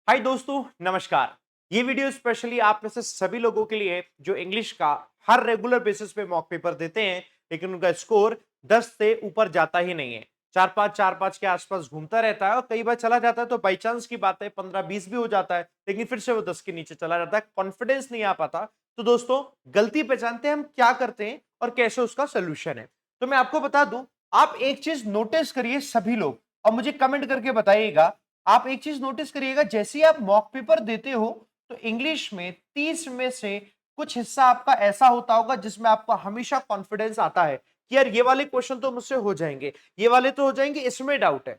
हाय दोस्तों, नमस्कार। ये वीडियो स्पेशली आप में से सभी लोगों के लिए जो इंग्लिश का हर रेगुलर बेसिस पे मॉक पेपर देते हैं लेकिन उनका स्कोर 10 से ऊपर जाता ही नहीं है। 4-5 के आसपास घूमता रहता है और कई बार चला जाता है तो बाई चांस की बात है 15-20 भी हो जाता है लेकिन फिर से वो 10 के नीचे चला जाता है, कॉन्फिडेंस नहीं आ पाता। तो दोस्तों, गलती पहचानते हैं हम क्या करते हैं और कैसे उसका सोल्यूशन है। तो मैं आपको बता दूं, आप एक चीज नोटिस करिए सभी लोग और मुझे कमेंट करके बताइएगा। आप एक चीज नोटिस करिएगा, जैसे ही आप मॉक पेपर देते हो तो इंग्लिश में 30 में से कुछ हिस्सा आपका ऐसा होता होगा जिसमें आपको हमेशा कॉन्फिडेंस आता है कि यार ये वाले क्वेश्चन तो मुझसे हो जाएंगे, ये वाले तो हो जाएंगे, इसमें डाउट है।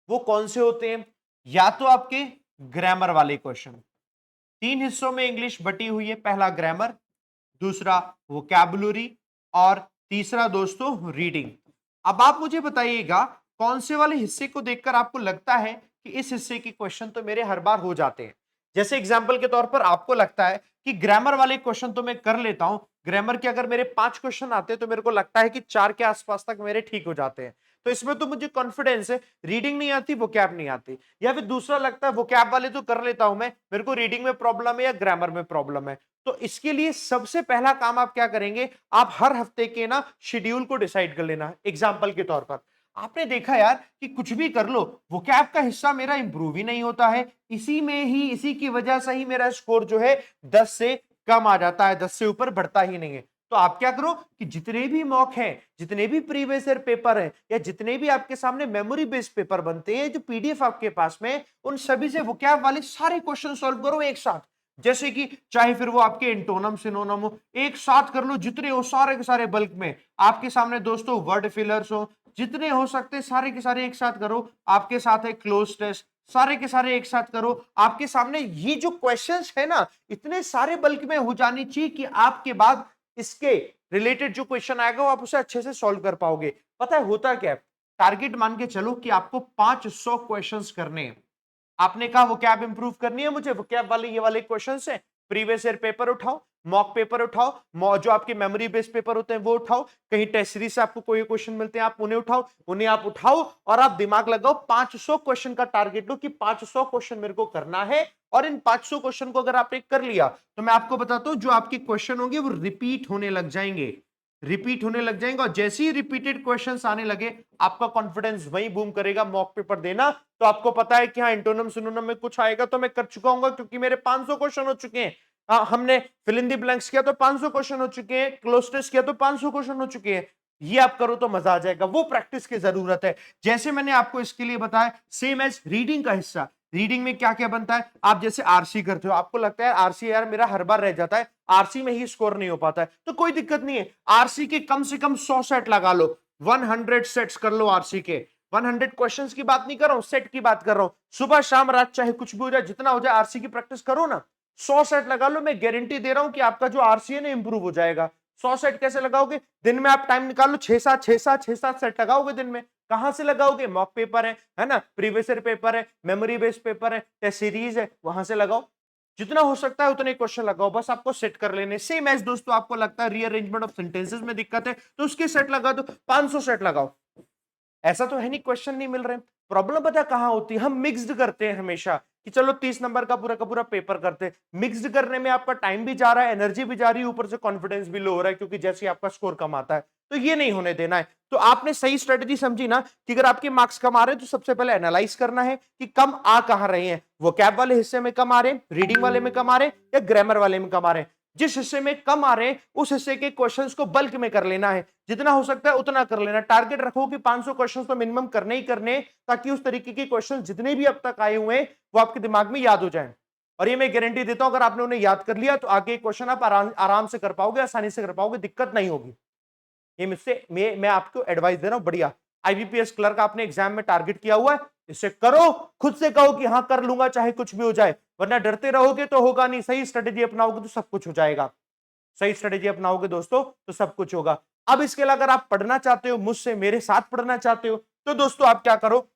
वो कौन से होते हैं? या तो आपके ग्रामर वाले क्वेश्चन। तीन हिस्सों में इंग्लिश बटी हुई है, पहला ग्रामर, दूसरा वोकैबुलरी और तीसरा दोस्तों रीडिंग। अब आप मुझे बताइएगा कौन से वाले हिस्से को देखकर आपको लगता है कि इस हिस्से के क्वेश्चन तो मेरे हर बार हो जाते हैं। जैसे एग्जांपल के तौर पर आपको लगता है कि ग्रामर वाले क्वेश्चन तो मैं कर लेता हूं, ग्रामर के अगर मेरे 5 क्वेश्चन आते हैं तो मेरे को लगता है कि 4 के आसपास तक मेरे ठीक हो जाते हैं, तो इसमें तो मुझे कॉन्फिडेंस है। रीडिंग नहीं आती, वोकैब नहीं आती। या फिर दूसरा लगता है वोकैब वाले तो कर लेता हूं मैं, मेरे को रीडिंग में प्रॉब्लम है या ग्रामर में प्रॉब्लम है। तो इसके लिए सबसे पहला काम आप क्या करेंगे, आप हर हफ्ते के ना शेड्यूल को डिसाइड कर लेना। एग्जाम्पल के तौर पर आपने देखा यार कि कुछ भी कर लो, वोकैब का हिस्सा मेरा इंप्रूव ही नहीं होता है, इसी में ही इसी की वजह से ही मेरा स्कोर जो है 10 से कम आ जाता है, 10 से ऊपर बढ़ता ही नहीं है। तो आप क्या करो कि जितने भी मॉक हैं, जितने भी प्रीवियस ईयर पेपर हैं या जितने भी आपके सामने मेमोरी बेस्ड पेपर बनते हैं, जो पीडीएफ आपके पास में, उन सभी से वोकैब वाले सारे क्वेश्चन सॉल्व करो एक साथ। जैसे कि चाहे फिर वो आपके इंटोनम सिनोनम हो, एक साथ कर लो, जितने हो सारे के सारे बल्क में। आपके सामने दोस्तों वर्ड फिलर्स हो, जितने हो सकते सारे के सारे एक साथ करो। आपके साथ है क्लोज टेस्ट, सारे के सारे एक साथ करो। आपके सामने ये जो क्वेश्चंस है ना, इतने सारे बल्क में हो जानी चाहिए कि आपके बाद इसके रिलेटेड जो क्वेश्चन आएगा वो आप उसे अच्छे से सॉल्व कर पाओगे। पता है होता क्या है, टारगेट मान के चलो कि आपको 500 क्वेश्चंस करने हैं। आपने कहा वो कैब इंप्रूव करनी है मुझे, वो कैब वाले ये वाले क्वेश्चन है, प्रीवियस ईयर पेपर उठाओ, मॉक पेपर उठाओ, जो आपके मेमोरी बेस्ड पेपर होते हैं वो उठाओ, कहीं टेस्ट सीरीज से आपको कोई क्वेश्चन मिलते हैं आप उन्हें उठाओ, उन्हें आप उठाओ और आप दिमाग लगाओ। 500 क्वेश्चन का टारगेट लो कि 500 क्वेश्चन मेरे को करना है। और इन 500 क्वेश्चन को अगर आपने कर लिया तो मैं आपको बताता हूं, जो आपके क्वेश्चन होंगे वो रिपीट होने लग जाएंगे, रिपीट होने लग जाएंगे। और जैसे ही रिपीटेड क्वेश्चंस आने लगे, आपका कॉन्फिडेंस वही बूम करेगा। मॉक पेपर देना तो आपको पता है कि हाँ इंटोनम सिनोनम में कुछ आएगा तो मैं कर चुका हूँ, क्योंकि मेरे 500 क्वेश्चन हो चुके हैं। हमने फिल इन द ब्लैंक्स किया तो 500 क्वेश्चन हो चुके हैं, क्लोज टेस्ट किया तो 500 क्वेश्चन हो चुके हैं। ये आप करो तो मजा आ जाएगा, वो प्रैक्टिस की जरूरत है। जैसे मैंने आपको इसके लिए बताया, सेम एज रीडिंग का हिस्सा। रीडिंग में क्या क्या बनता है, आप जैसे आरसी करते हो, आपको लगता है आरसी यार मेरा हर बार रह जाता है, आरसी में ही स्कोर नहीं हो पाता है, तो कोई दिक्कत नहीं है। आरसी के कम से कम 100 सेट लगा लो, 100 सेट्स कर लो आरसी के। 100 क्वेश्चंस की बात नहीं कर रहा हूं, सेट की बात कर रहा हूं। सुबह शाम रात चाहे कुछ भी हो जाए, जितना हो जाए आरसी की प्रैक्टिस करो ना। 100 सेट लगा लो, मैं गारंटी दे रहा हूं कि आपका जो आरसी है ना इंप्रूव हो जाएगा। 100 सेट कैसे लगाओगे? दिन में आप टाइम निकालो, 6-7 सेट लगाओगे दिन में। कहां से लगाओगे? मॉक पेपर है ना, प्रीवियस ईयर पेपर है, मेमोरी बेस्ड पेपर है, टेस्ट सीरीज है, वहां से लगाओ। जितना हो सकता है उतने क्वेश्चन लगाओ, बस आपको सेट कर लेने। सेम एज दोस्तों, आपको लगता है रीअरेंजमेंट ऑफ सेंटेंसेस में दिक्कत है तो उसके सेट लगा दो, 500 सेट लगाओ। ऐसा तो है नहीं क्वेश्चन नहीं मिल रहे। प्रॉब्लम पता कहां होती है, हम मिक्स्ड करते हैं हमेशा कि चलो 30 नंबर का पूरा पेपर करते हैं। मिक्स्ड करने में आपका टाइम भी जा रहा है, एनर्जी भी जा रही है, ऊपर से कॉन्फिडेंस भी लो हो रहा है, क्योंकि जैसे आपका स्कोर कम आता है। तो ये नहीं होने देना है। तो आपने सही स्ट्रेटेजी समझी ना कि अगर आपके मार्क्स कम आ रहे हैं तो सबसे पहले एनालाइज करना है कि कम आ कहां रहे हैं। वो कैब वाले हिस्से में कम आ रहे हैं, रीडिंग वाले में कम आ रहे हैं, या ग्रामर वाले में कम आ रहे हैं। जिस हिस्से में कम आ रहे हैं उस हिस्से के क्वेश्चंस को बल्क में कर लेना है, जितना हो सकता है उतना कर लेना। टारगेट रखो कि 500 क्वेश्चंस तो मिनिमम करने ही करने, ताकि उस तरीके के क्वेश्चंस जितने भी अब तक आए हुए हैं वो आपके दिमाग में याद हो जाएं। और ये मैं गारंटी देता हूं, अगर आपने उन्हें याद कर लिया तो आगे क्वेश्चन आप आराम से कर पाओगे, आसानी से कर पाओगे, दिक्कत नहीं होगी। ये मुझसे मैं आपको एडवाइस दे रहा हूं, बढ़िया। आईबीपीएस क्लर्क आपने एग्जाम में टारगेट किया हुआ है, इसे करो। खुद से कहो कि हाँ कर लूंगा चाहे कुछ भी हो जाए, वरना डरते रहोगे तो होगा नहीं। सही स्ट्रेटेजी अपनाओगे तो सब कुछ हो जाएगा। सही स्ट्रेटेजी अपनाओगे दोस्तों तो सब कुछ होगा। अब इसके अलावा अगर आप पढ़ना चाहते हो मुझसे, मेरे साथ पढ़ना चाहते हो, तो दोस्तों आप क्या करो,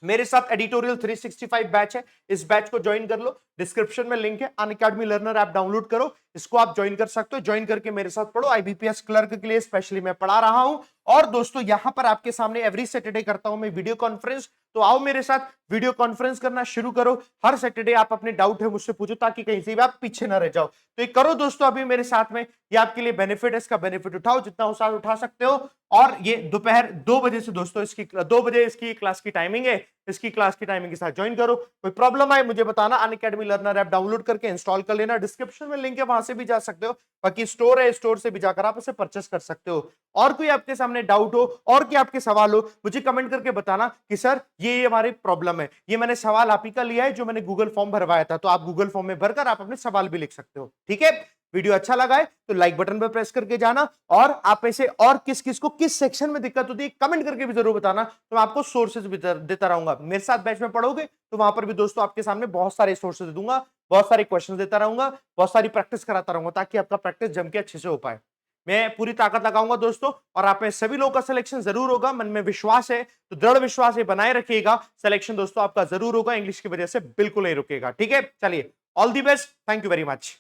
मेरे साथ एडिटोरियल 365 बैच है, इस बैच को ज्वाइन कर लो। डिस्क्रिप्शन में लिंक है, अनअकैडमी लर्नर ऐप डाउनलोड करो, इसको आप ज्वाइन कर सकते हो। ज्वाइन करके मेरे साथ पढ़ो। आईबीपीएस क्लर्क के लिए स्पेशली मैं पढ़ा रहा हूं। और दोस्तों यहां पर आपके सामने एवरी सैटरडे करता हूं मैं वीडियो कॉन्फ्रेंस, तो आओ मेरे साथ वीडियो कॉन्फ्रेंस करना शुरू करो। हर सैटरडे आप अपने डाउट है मुझसे पूछो, ताकि कहीं से भी आप पीछे ना रह जाओ। तो ये करो दोस्तों अभी मेरे साथ में, ये आपके लिए बेनिफिट है, इसका बेनिफिट उठाओ जितना उठा सकते हो। और ये दोपहर 2 बजे से दोस्तों इसकी 2 बजे इसकी क्लास की टाइमिंग है। इसकी क्लास की टाइमिंग के साथ ज्वाइन करो। कोई प्रॉब्लम आए मुझे बताना। अनअकैडमी लर्नर ऐप डाउनलोड करके इंस्टॉल कर लेना, डिस्क्रिप्शन में लिंक है, वहां से भी जा सकते हो। बाकी स्टोर है, स्टोर से भी जाकर आप इसे परचेस कर सकते हो। और कोई आपके सामने डाउट हो और क्या आपके सवाल हो, मुझे कमेंट करके बताना कि सर ये हमारी प्रॉब्लम है, ये मैंने सवाल आप ही का लिया है जो मैंने गूगल फॉर्म भरवाया था। तो आप गूगल फॉर्म में भरकर आप अपने सवाल भी लिख सकते हो। ठीक है, वीडियो अच्छा लगा है तो लाइक बटन पर प्रेस करके जाना। और आप ऐसे और किस किस को किस सेक्शन में दिक्कत होती है कमेंट करके भी जरूर बताना, तो मैं आपको सोर्सेज भी देता रहूंगा। मेरे साथ बैच में पढ़ोगे तो वहां पर भी दोस्तों आपके सामने बहुत सारे सोर्सेज दूंगा, बहुत सारे क्वेश्चन देता रहूंगा, बहुत सारी प्रैक्टिस कराता रहूंगा, ताकि आपका प्रैक्टिस जम के अच्छे से हो पाए। मैं पूरी ताकत लगाऊंगा दोस्तों, और आप में सभी लोगों का सिलेक्शन जरूर होगा। मन में विश्वास है, तो दृढ़ विश्वास ये बनाए रखिएगा। सिलेक्शन दोस्तों आपका जरूर होगा, इंग्लिश की वजह से बिल्कुल नहीं रुकेगा। ठीक है, चलिए, all the best, thank you very much.